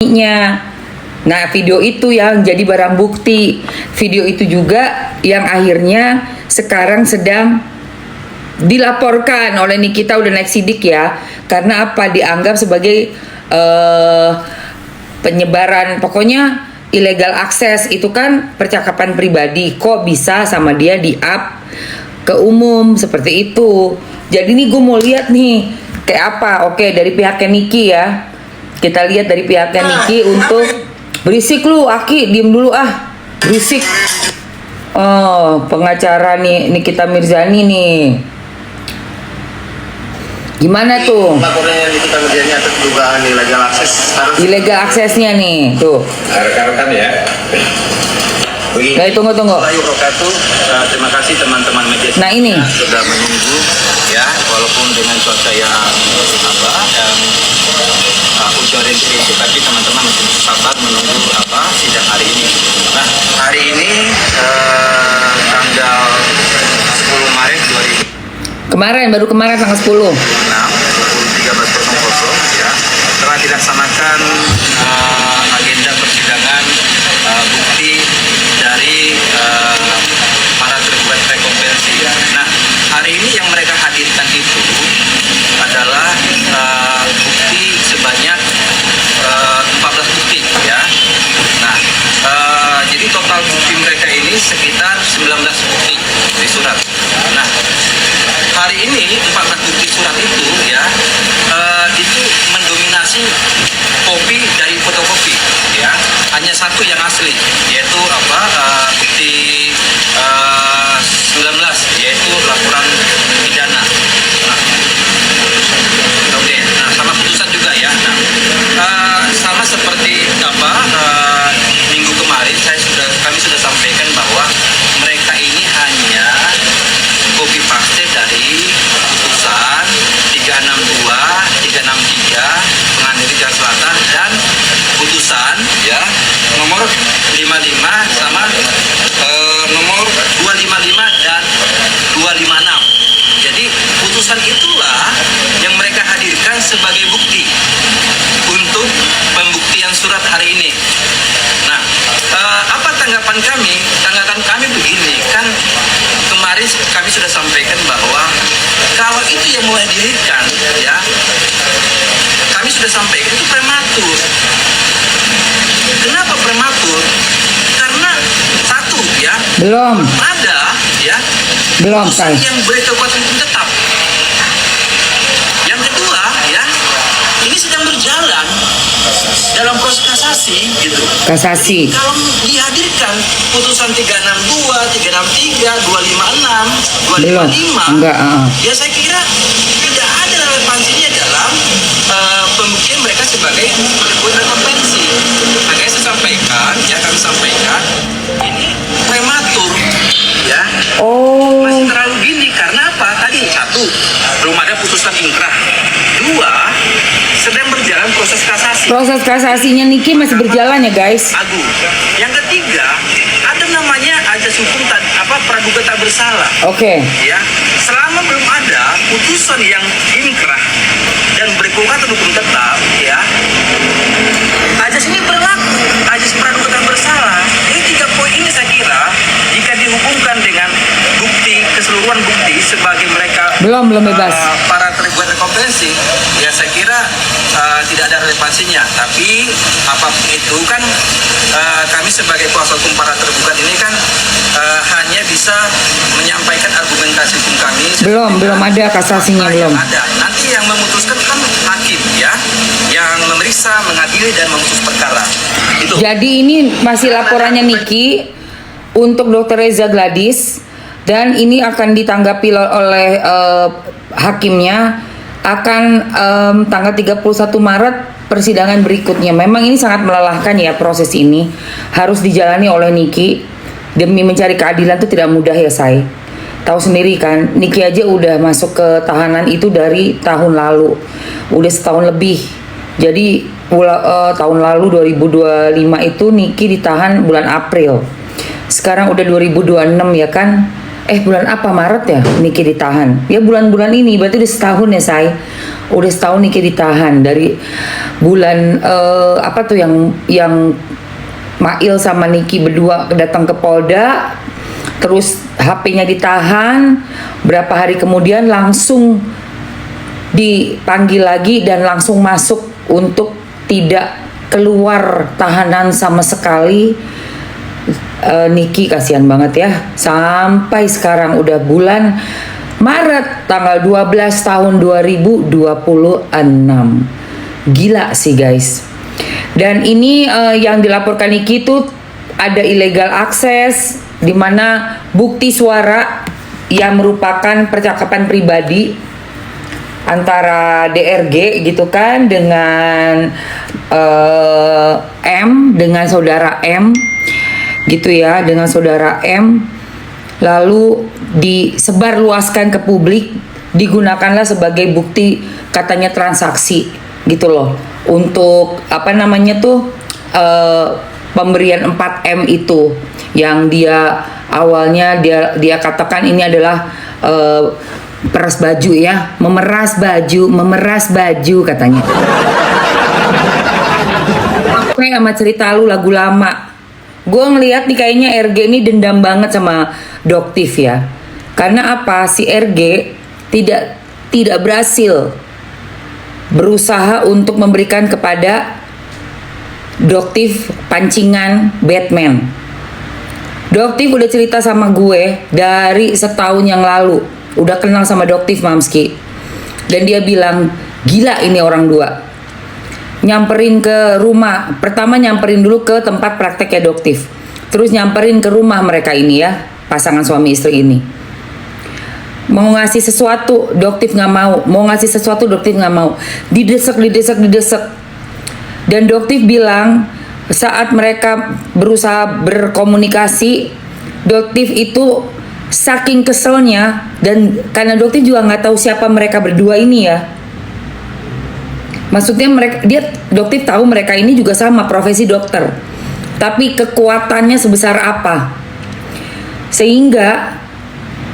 nya. Nah, video itu yang jadi barang bukti. Video itu juga yang akhirnya sekarang sedang dilaporkan oleh Nikita, udah naik sidik ya. Karena apa? Dianggap sebagai penyebaran, pokoknya illegal access. Itu kan percakapan pribadi. Kok bisa sama dia di-up ke umum seperti itu. Jadi nih gue mau lihat nih kayak apa. Oke, dari pihaknya Niki ya. Kita lihat dari pihaknya Niki untuk berisik lu, Aki, diem dulu ah. Berisik. Oh, pengacara nih Nikita Mirzani nih. Gimana tuh? Laporannya Nikita Mirzani atas dugaan illegal akses. Illegal aksesnya nih, tuh. Rekan-rekan ya. Nah, tunggu. Terima kasih teman-teman media. Nah, ini sudah menunggu ya, walaupun dengan cuaca yang hujan rintik, tapi teman-teman masih sabar menunggu sidang hari ini. Nah, hari ini tanggal 10 Maret 2000. baru kemarin tanggal 10. 13.00 ya, telah dilaksanakan agenda persidangan bukti dari para tergugat rekompensi. Nah, hari ini yang mereka hadirkan itu adalah bukti sebanyak 14 bukti ya. Nah, jadi total bukti mereka ini sekitar 19 bukti di surat. Nah, hari ini 14 bukti surat itu ya, itu mendominasi kopi dari fotokopi ya. Hanya satu yang asli, yaitu bukti 19, yaitu laporan pidana. Oke, nah sama putusan juga ya. Nah, sama seperti minggu kemarin kami sudah sampaikan bahwa mereka ini hanya copy paste dari putusan 362, 363 Pengadilan Negeri Jakarta Selatan dan putusan ya nomor 55 sama nomor 255 dan 256. Jadi putusan itulah yang mereka hadirkan sebagai bukti untuk pembuktian surat hari ini. Nah, apa tanggapan kami? Tanggapan kami begini, kan kemarin kami sudah sampaikan bahwa kalau itu yang mau dihadirkan ya, kami sudah sampaikan itu prematur. Kenapa prematur? Karena satu ya, belum ada ya, say yang berkekuatan hukum tetap. Yang kedua ya, ini sedang berjalan dalam proses kasasi gitu. Kasasi. Kalau dihadirkan putusan 362, 363, 256, 255, enggak, ya saya kira tidak ada relevansinya dalam pembuktian mereka sebagai berbuat rekompensi. Makanya saya sampaikan, ya kami sampaikan, ini prematur, ya. Oh. Masih terlalu dini karena apa? Tadi satu, belum ada putusan inkrah. Dua, sedang berjalan proses kasasi. Proses kasasinya Niki masih berjalan ya guys. Agung. Yang ketiga, ada namanya ajas hukum praduga tak bersalah. Oke. Ya, selama belum ada putusan yang inkrah dan berkekuatan hukum tetap, ya, ajas ini berlaku, ajas praduga tak bersalah. Ini 3 poin ini saya kira jika dihubungkan dengan bukti, keseluruhan bukti sebagai mereka belum bebas para tergugat rekompensi, ya saya kira tidak ada relevansinya. Tapi apapun itu kan kami sebagai kuasa hukum para tergugat ini kan hanya bisa menyampaikan argumentasi hukum kami. Belum ada kasasinya belum. Ada. Nanti yang memutuskan kan hakim ya, yang memeriksa, mengadili dan memutus perkara. Itu. Jadi ini masih laporannya Niki untuk Dr. Reza Gladys dan ini akan ditanggapi oleh hakimnya akan tanggal 31 Maret persidangan berikutnya. Memang ini sangat melelahkan ya, proses ini harus dijalani oleh Niki demi mencari keadilan itu tidak mudah ya, say. Tahu sendiri kan, Niki aja udah masuk ke tahanan itu dari tahun lalu, udah setahun lebih. Jadi tahun lalu 2025 itu Niki ditahan bulan April. Sekarang udah 2026 ya kan. bulan apa, Maret ya Niki ditahan ya, bulan-bulan ini berarti udah setahun ya saya, udah setahun Niki ditahan dari bulan apa tuh yang Mail sama Niki berdua datang ke Polda, terus HP-nya ditahan, berapa hari kemudian langsung dipanggil lagi dan langsung masuk untuk tidak keluar tahanan sama sekali. Niki kasihan banget ya, sampai sekarang udah bulan Maret tanggal 12 tahun 2026. Gila sih guys. Dan ini yang dilaporkan Niki itu ada illegal access, di mana bukti suara yang merupakan percakapan pribadi antara DRG gitu kan dengan M, dengan saudara M gitu ya, dengan saudara M, lalu disebarluaskan ke publik, digunakanlah sebagai bukti katanya transaksi gitu loh, untuk apa namanya tuh pemberian 4M itu yang dia awalnya dia katakan ini adalah peras baju ya, memeras baju katanya. Kayak sama cerita lu lagu lama. Gue ngeliat nih kayaknya RG ini dendam banget sama Doktif ya. Karena apa? Si RG tidak berhasil berusaha untuk memberikan kepada Doktif pancingan Batman. Doktif udah cerita sama gue dari setahun yang lalu. Udah kenal sama Doktif Mamski. Dan dia bilang, gila ini orang dua. Nyamperin ke rumah, pertama nyamperin dulu ke tempat prakteknya Doktif, terus nyamperin ke rumah mereka ini ya, pasangan suami istri ini. Mau ngasih sesuatu, Doktif nggak mau. Mau ngasih sesuatu, Doktif nggak mau. Didesak. Dan Doktif bilang saat mereka berusaha berkomunikasi, Doktif itu saking keselnya, dan karena Doktif juga nggak tahu siapa mereka berdua ini ya. Maksudnya Doktif tahu mereka ini juga sama profesi dokter, tapi kekuatannya sebesar apa? Sehingga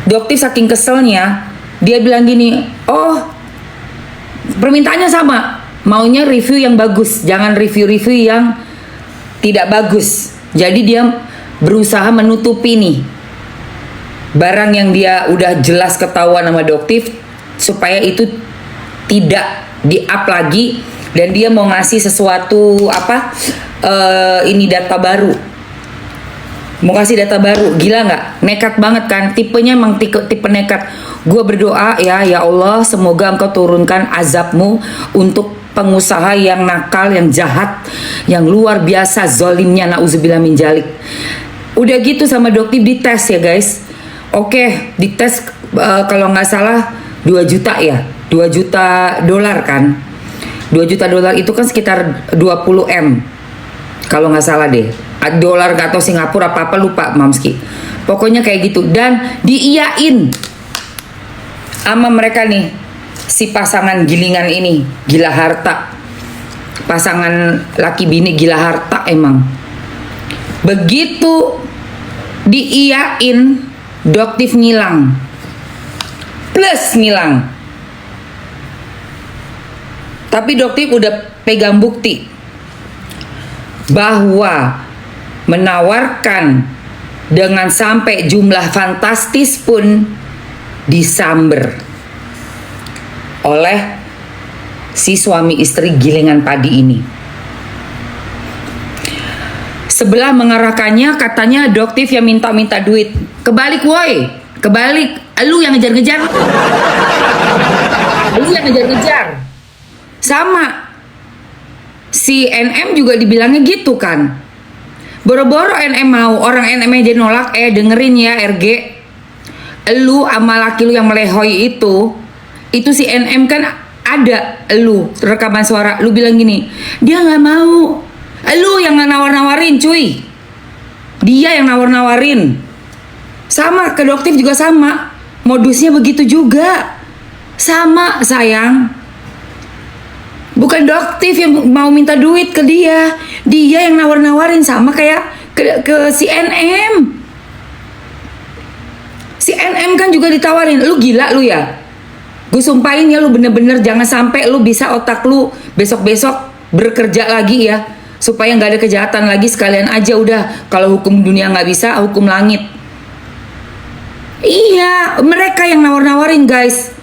Doktif saking keselnya, dia bilang gini, oh permintaannya sama, maunya review yang bagus, jangan review-review yang tidak bagus. Jadi dia berusaha menutupi nih barang yang dia udah jelas ketahuan sama Doktif, supaya itu tidak di-up lagi, dan dia mau ngasih sesuatu apa ini data baru, mau kasih data baru. Gila nggak? Nekat banget kan, tipenya emang tipe nekat. Gue berdoa ya Allah, semoga engkau turunkan azabmu untuk pengusaha yang nakal, yang jahat, yang luar biasa zolimnya, nauzubillah min dzalik. Udah gitu sama Doktif dites ya guys. Oke, dites kalau nggak salah 2 juta ya, 2 juta dolar kan. 2 juta dolar itu kan sekitar 20 M kalau nggak salah deh. Dolar gak tau Singapura apa lupa Mamski. Pokoknya kayak gitu, dan diiyain sama mereka nih, si pasangan gilingan ini, gila harta. Pasangan laki bini gila harta emang. Begitu diiyain, Doktif ngilang. Plus ngilang. Tapi Doktif udah pegang bukti bahwa menawarkan dengan sampai jumlah fantastis pun disamber oleh si suami istri gilingan padi ini. Sebelah mengarahkannya, katanya Doktif yang minta duit. Kebalik woi, kebalik. Lu yang ngejar-ngejar. Lu yang ngejar-ngejar. Sama si NM juga dibilangnya gitu kan. Boro-boro NM mau, orang NM aja nolak. Dengerin ya RG, lu sama laki lu yang melehoi itu si NM kan ada lu rekaman suara, lu bilang gini, dia nggak mau. Lu yang nawar-nawarin cuy, dia yang nawar-nawarin. Sama ke Doktif juga sama, modusnya begitu juga, sama sayang. Bukan Doktif yang mau minta duit ke dia yang nawar-nawarin, sama kayak ke si NM. Si NM kan juga ditawarin. Lu gila lu ya? Gue sumpahin ya, lu bener-bener jangan sampai lu bisa otak lu besok-besok bekerja lagi ya, supaya nggak ada kejahatan lagi. Sekalian aja udah, kalau hukum dunia nggak bisa, hukum langit. Iya, mereka yang nawar-nawarin guys.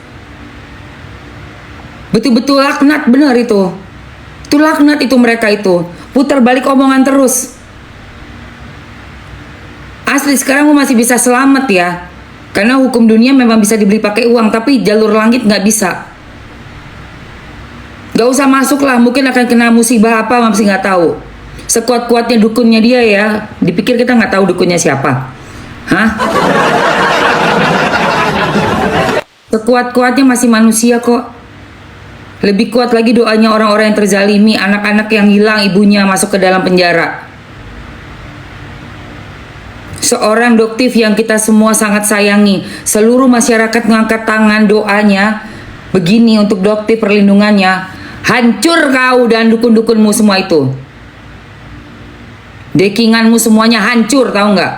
Betul-betul laknat, bener itu. Itu laknat itu mereka itu. Putar balik omongan terus. Asli sekarang lu masih bisa selamat ya. Karena hukum dunia memang bisa dibeli pakai uang, tapi jalur langit nggak bisa. Gak usah masuk lah, mungkin akan kena musibah apa masih nggak tahu. Sekuat-kuatnya dukunnya dia ya, dipikir kita nggak tahu dukunnya siapa. Hah? Sekuat-kuatnya masih manusia kok. Lebih kuat lagi doanya orang-orang yang terzalimi, anak-anak yang hilang ibunya masuk ke dalam penjara. Seorang doktif yang kita semua sangat sayangi, seluruh masyarakat mengangkat tangan doanya begini untuk doktif perlindungannya. Hancur kau dan dukun-dukunmu semua itu. Dekinganmu semuanya hancur, tahu nggak?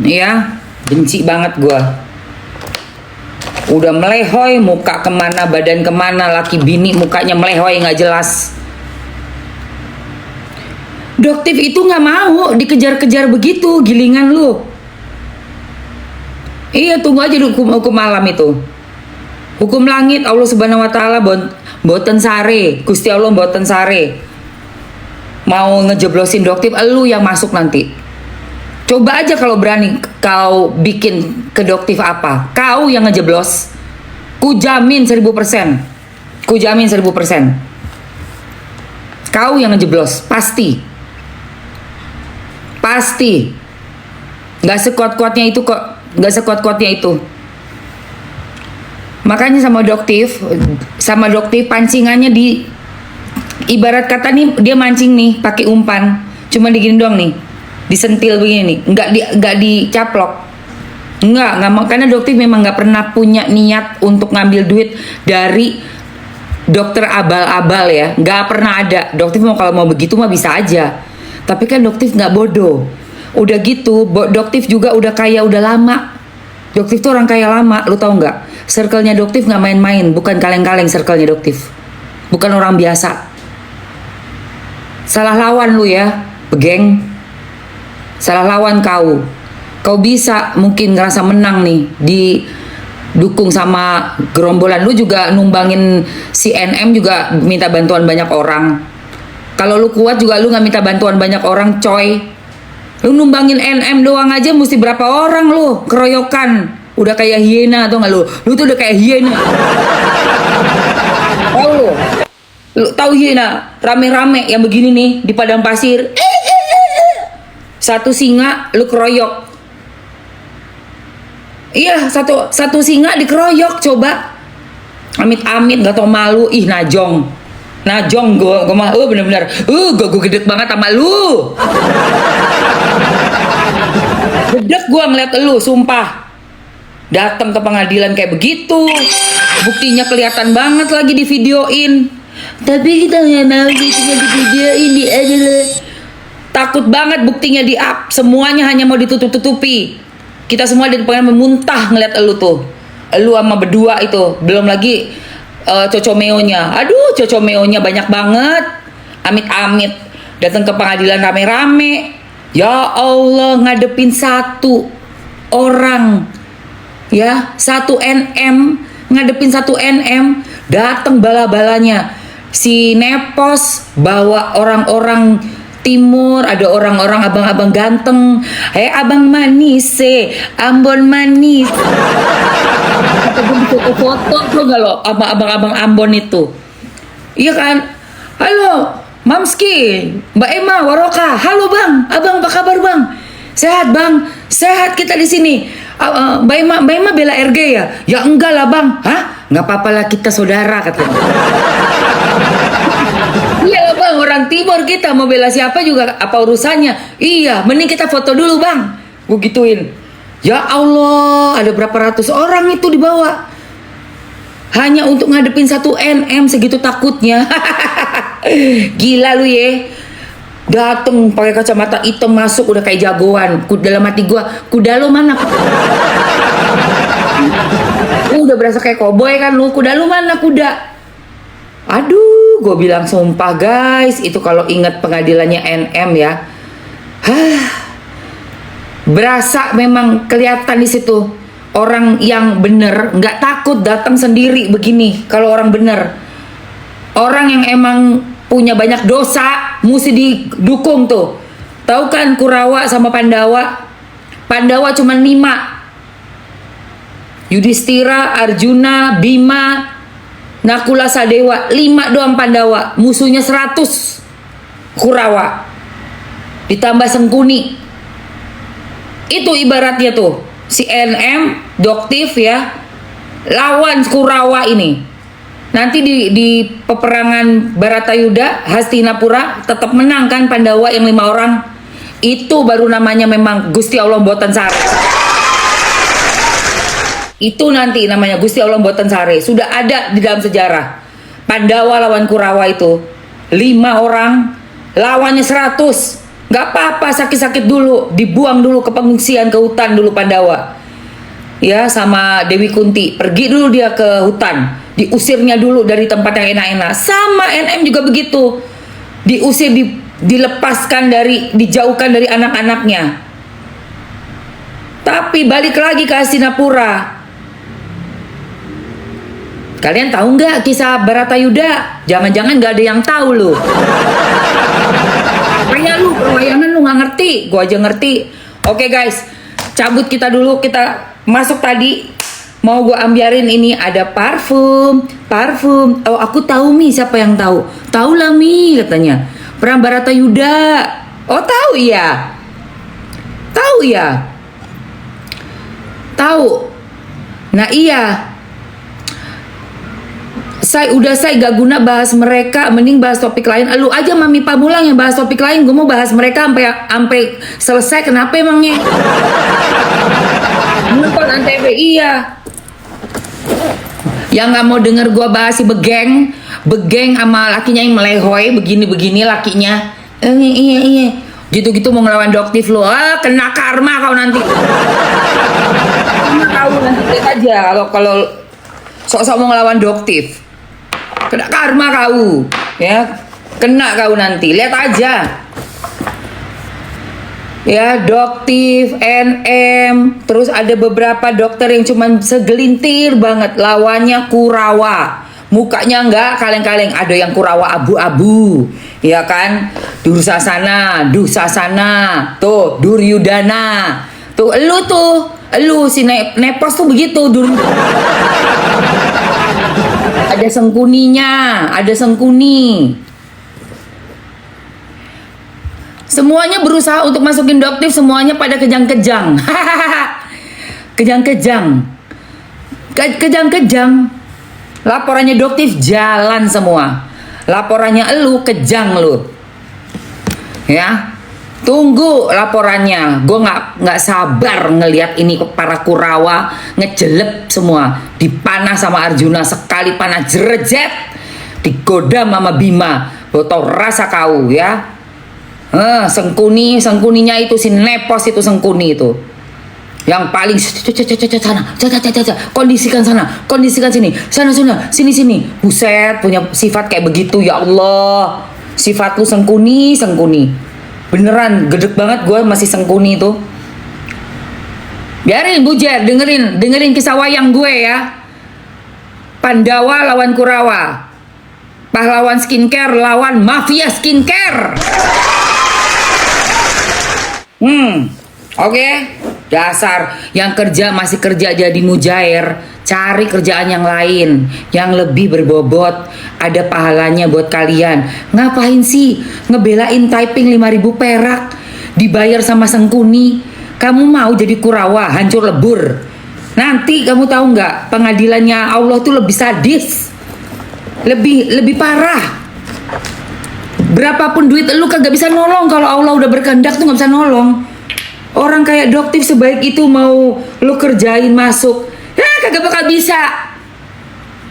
Ya, benci banget gua. Udah melehoy, muka kemana, badan kemana, laki bini mukanya melehoy nggak jelas. Doktif itu nggak mau dikejar-kejar begitu, gilingan lu. Iya, tunggu aja hukum malam itu. Hukum langit Allah Subhanahu wa taala boten sare, Gusti Allah boten sare. Mau ngejeblosin doktif, lu yang masuk nanti. Coba aja kalau berani kau bikin ke doktif apa, kau yang ngejeblos. Ku jamin 1000%. Ku jamin 1000%. Kau yang ngejeblos, pasti. Pasti. Gak sekuat-kuatnya itu kok, gak sekuat-kuatnya itu. Makanya sama doktif pancingannya di ibarat kata nih, dia mancing nih pakai umpan, cuma digini doang nih, disentil begini nih, nggak dicaplok, nggak mau, karena doktif memang nggak pernah punya niat untuk ngambil duit dari dokter abal-abal ya, nggak pernah ada. Doktif kalau mau begitu mah bisa aja, tapi kan doktif nggak bodoh. Udah gitu, doktif juga udah kaya, udah lama. Doktif tuh orang kaya lama, lu tau nggak? Circle-nya doktif nggak main-main, bukan kaleng-kaleng circle-nya doktif, bukan orang biasa. Salah lawan lu ya, begeng. Salah lawan kau. Kau bisa mungkin ngerasa menang nih, didukung sama gerombolan. Lu juga numbangin si NM juga minta bantuan banyak orang. Kalau lu kuat juga lu nggak minta bantuan banyak orang, coy. Lu numbangin NM doang aja mesti berapa orang lu, keroyokan. Udah kayak hiena atau nggak lu? Lu tuh udah kayak hiena. Tahu lu? Lu tahu hiena rame-rame yang begini nih di padang pasir. Satu singa lu keroyok. Iya, satu singa dikeroyok, coba. Amit-amit nggak tau malu. Ih, najong gue mah bener-bener gue gedek banget sama lu. Gedek gue ngeliat lu, sumpah. Datang ke pengadilan kayak begitu, buktinya kelihatan banget lagi di videoin. Tapi kita nggak mau di videoin, di adalah takut banget buktinya di up, semuanya hanya mau ditutup-tutupi. Kita semua di pengadilan memuntah ngeliat elu tuh, elu sama berdua itu, belum lagi cocomeonya. Aduh, cocomeonya banyak banget. Amit-amit datang ke pengadilan rame-rame. Ya Allah, ngadepin satu orang. Ya, 1 NM, ngadepin 1 NM, datang bala-balanya. Si Nepos bawa orang-orang timur, ada orang-orang abang-abang ganteng. Hei abang manis, Ambon manis. Foto tuh gak lo, abang-abang Ambon itu. Iya kan? Halo, Mamski, Mbak Emma, Waroka. Halo bang, abang apa kabar bang? Sehat bang, sehat kita di sini. Mbak Emma bela RG ya? Ya enggak lah bang. Hah? Nggak apa-apa lah, kita saudara katanya. Iya lah bang, orang timur kita mau bela siapa juga apa urusannya. Iya, mending kita foto dulu bang. Gue gituin. Ya Allah, ada berapa ratus orang itu dibawa. Hanya untuk ngadepin 1 NM, segitu takutnya. Gila lu ye. Dateng pakai kacamata hitam masuk udah kayak jagoan. Dalam hati gua, kuda lu mana? Udah berasa kayak koboi kan lu. Kuda lu mana kuda? Aduh, gue bilang sumpah guys, itu kalau ingat pengadilannya NM ya. Berasa memang kelihatan di situ orang yang bener nggak takut datang sendiri begini. Kalau orang bener, orang yang emang punya banyak dosa mesti didukung tuh. Tahu kan Kurawa sama Pandawa? Pandawa cuma 5. Yudhistira, Arjuna, Bima, Nakula, Sadewa, 5 doang Pandawa. Musuhnya 100 Kurawa. Ditambah Sengkuni. Itu ibaratnya tuh si NM, Doktif ya, lawan Kurawa ini. Nanti di peperangan Baratayuda, Hastinapura tetap menang kan Pandawa yang 5 orang. Itu baru namanya memang Gusti Allah Mboten Sare. Itu nanti namanya Gusti Allah Mboten Sare. Sudah ada di dalam sejarah. Pandawa lawan Kurawa itu 5 orang, lawannya 100. Gak apa-apa, sakit-sakit dulu, dibuang dulu ke pengungsian, ke hutan dulu Pandawa. Ya, sama Dewi Kunti. Pergi dulu dia ke hutan. Diusirnya dulu dari tempat yang enak-enak. Sama NM juga begitu. Diusir, dilepaskan dijauhkan dari anak-anaknya. Tapi balik lagi ke Hastinapura. Kalian tahu nggak kisah Baratayuda? Jangan-jangan nggak ada yang tahu loh. Kayak lu perwayangan lu nggak ngerti, gua aja ngerti. Oke guys, cabut kita dulu, kita masuk tadi. Mau gua ambiarin ini ada parfum. Oh aku tahu Mi, siapa yang tahu? Tahu lah Mi katanya. Perang Baratayuda. Oh tahu ya? Tahu ya? Tahu. Nah iya. Saya gak guna bahas mereka, mending bahas topik lain. Lu aja Mami Pamulang yang bahas topik lain. Gue mau bahas mereka sampai selesai. Kenapa emangnya? Nonton Antv iya. Yang nggak mau denger gue bahas si Begeng sama lakinya yang melehoy begini lakinya. Iya. Gitu-gitu mau ngelawan Doktif lu. Kena karma kau nanti. Kena kau nanti lihat aja kalau sok-sok mau ngelawan Doktif. Kena karma kau, ya, kena kau nanti, lihat aja. Ya, Doktif, NM, terus ada beberapa dokter yang cuman segelintir banget, lawannya Kurawa. Mukanya enggak kaleng-kaleng, ada yang Kurawa abu-abu, ya kan? Dursasana, tuh Duryudana, tuh lu si Nepos tuh begitu ada Sengkuninya, ada Sengkuni. Semuanya berusaha untuk masukin Doktif, semuanya pada kejang-kejang. Kejang-kejang. Laporannya Doktif jalan semua. Laporannya elu kejang lu. Ya. Tunggu laporannya. Gue nggak sabar ngelihat ini para Kurawa ngejelep semua, dipanah sama Arjuna sekali panah jerejet, digoda sama Bima. Lo tau rasa kau ya? Sengkuninya itu si Nepos itu Sengkuni itu. Yang paling sana, kondisikan sana, kondisikan sini, sana, sini. Buset, punya sifat kayak begitu ya Allah. Sifat lu Sengkuni. Beneran gedek banget gue masih Sengkuni itu. Biarin bujer, dengerin kisah wayang gue ya. Pandawa lawan Kurawa. Pahlawan skincare lawan mafia skincare. Oke. Dasar yang kerja masih kerja jadi mujair, cari kerjaan yang lain yang lebih berbobot, ada pahalanya buat kalian. Ngapain sih ngebelain typing 5.000 perak dibayar sama Sengkuni? Kamu mau jadi Kurawa hancur lebur? Nanti kamu tahu nggak, pengadilannya Allah tuh lebih sadis, lebih parah. Berapapun duit lu kagak bisa nolong kalau Allah udah berkehendak tuh nggak bisa nolong. Orang kayak Doktif sebaik itu mau lu kerjain masuk, kagak bakal bisa.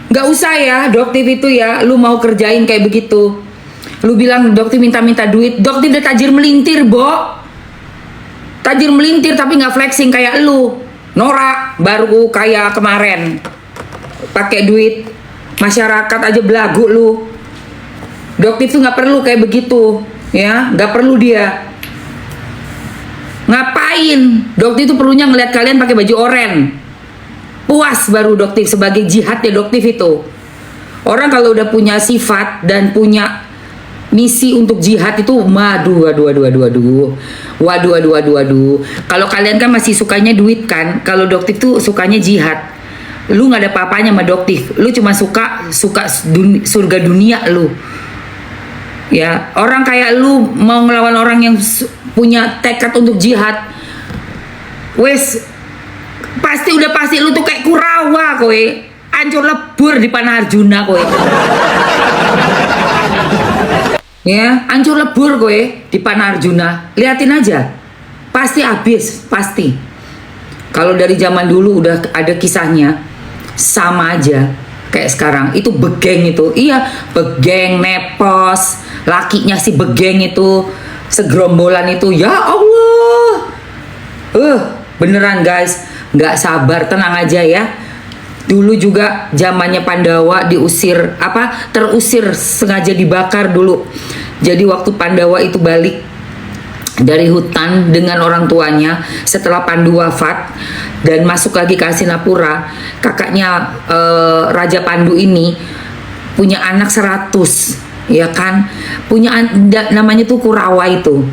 Gak usah ya Doktif itu ya, lu mau kerjain kayak begitu. Lu bilang dokter minta-minta duit, dokter udah tajir melintir, Bo. Tajir melintir tapi nggak flexing kayak lu. Norak baru kayak kemarin. Pakai duit masyarakat aja belagu lu. Dokter tuh nggak perlu kayak begitu, ya, nggak perlu dia. Ngapain? Dokter itu perlunya ngeliat kalian pakai baju oranye. Puas baru dokter sebagai jihad ya dokter itu. Orang kalau udah punya sifat dan punya misi untuk jihad itu waduh. Kalau kalian kan masih sukanya duit kan, kalau dokter tuh sukanya jihad. Lu nggak ada apa-apanya sama dokter, lu cuma suka surga dunia lu. Ya, orang kayak lu mau ngelawan orang yang punya tekad untuk jihad, wes pasti lu tuh kayak Kurawa kowe, hancur lebur di panah Arjuna kowe. Ya, hancur lebur kowe di panah Arjuna. Liatin aja. Pasti habis, pasti. Kalau dari zaman dulu udah ada kisahnya, sama aja kayak sekarang. Itu begeng itu. Iya, begeng, nepos, lakinya si begeng itu, segerombolan itu. Ya Allah. Beneran guys, nggak sabar, tenang aja ya. Dulu juga zamannya Pandawa terusir sengaja dibakar dulu. Jadi waktu Pandawa itu balik dari hutan dengan orang tuanya setelah Pandu wafat dan masuk lagi ke Hastinapura, kakaknya Raja Pandu ini punya anak 100, ya kan? Namanya tuh Kurawa itu.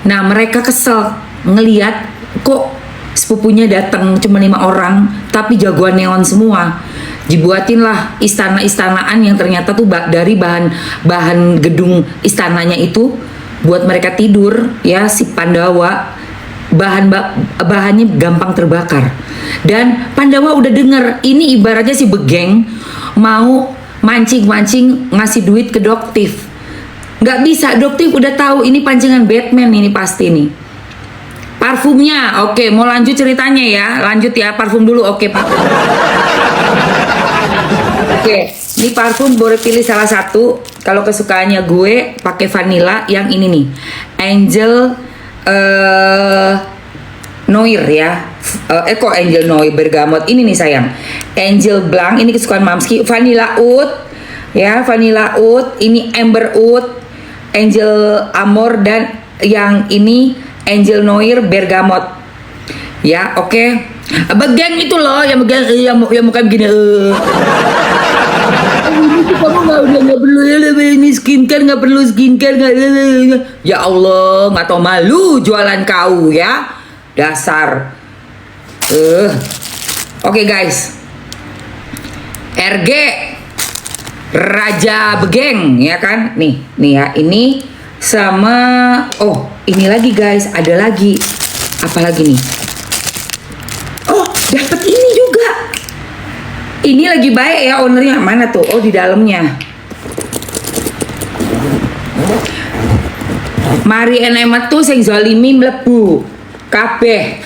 Nah, mereka kesel ngelihat kok sepupunya datang cuma 5 orang tapi jagoan neon semua. Dibuatinlah istana-istanaan yang ternyata tuh dari bahan gedung istananya itu buat mereka tidur ya, si Pandawa. Bahannya gampang terbakar. Dan Pandawa udah denger ini, ibaratnya si begeng mau mancing-mancing ngasih duit ke Doktif. Nggak bisa, Doktif udah tahu ini pancingan Batman ini pasti nih. Parfumnya, oke, mau lanjut ceritanya ya, lanjut ya, parfum dulu, oke Pak. Oke, ini parfum boleh pilih salah satu. Kalau kesukaannya gue pakai vanilla yang ini nih, Angel Noir ya. Kok Angel Noir bergamot ini nih sayang. Angel Blanc ini kesukaan Mamski. Vanilla Oud ya, Vanilla Oud. Ini Amber Oud, Angel Amor, dan yang ini Angel Noir bergamot. Ya, oke. Begeng itu loh yang muka begini. Kamu nggak perlu ini skincare, nggak perlu skincare, nggak. Ya Allah, nggak tau malu jualan kau ya, dasar. Oke guys, RG Raja Begeng ya kan, nih ya, ini sama ini lagi guys, ada lagi apa lagi nih? Dapat ini juga. Ini lagi baik ya, ownernya mana tuh? Di dalamnya. Mari enemat tuh sing zalimi mlebu kabeh.